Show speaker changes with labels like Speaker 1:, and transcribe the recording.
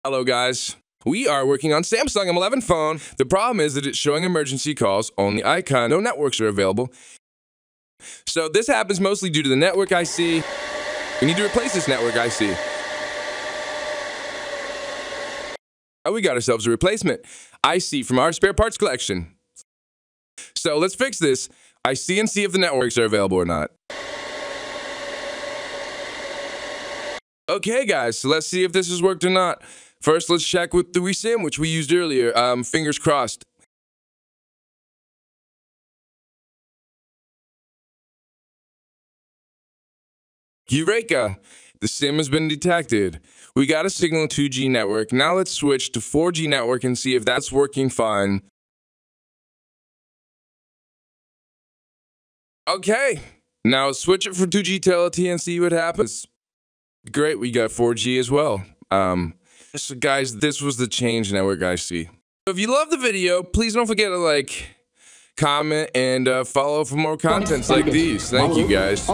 Speaker 1: Hello guys, we are working on Samsung M11 phone. The problem is that it's showing emergency calls, only icon, no networks are available. So this happens mostly due to the network IC. We need to replace this network IC. Oh, we got ourselves a replacement IC from our spare parts collection. So let's fix this IC and see if the networks are available or not. Okay guys, so let's see if this has worked or not. First, let's check with the eSIM, which we used earlier. Fingers crossed. Eureka! The SIM has been detected. We got a signal 2G network. Now let's switch to 4G network and see if that's working fine. Okay, now switch it for 2G to LTE and see what happens. Great, we got 4G as well. So guys, this was the change network IC. So if you love the video, please don't forget to like, comment, and follow for more contents like these. Thank you guys.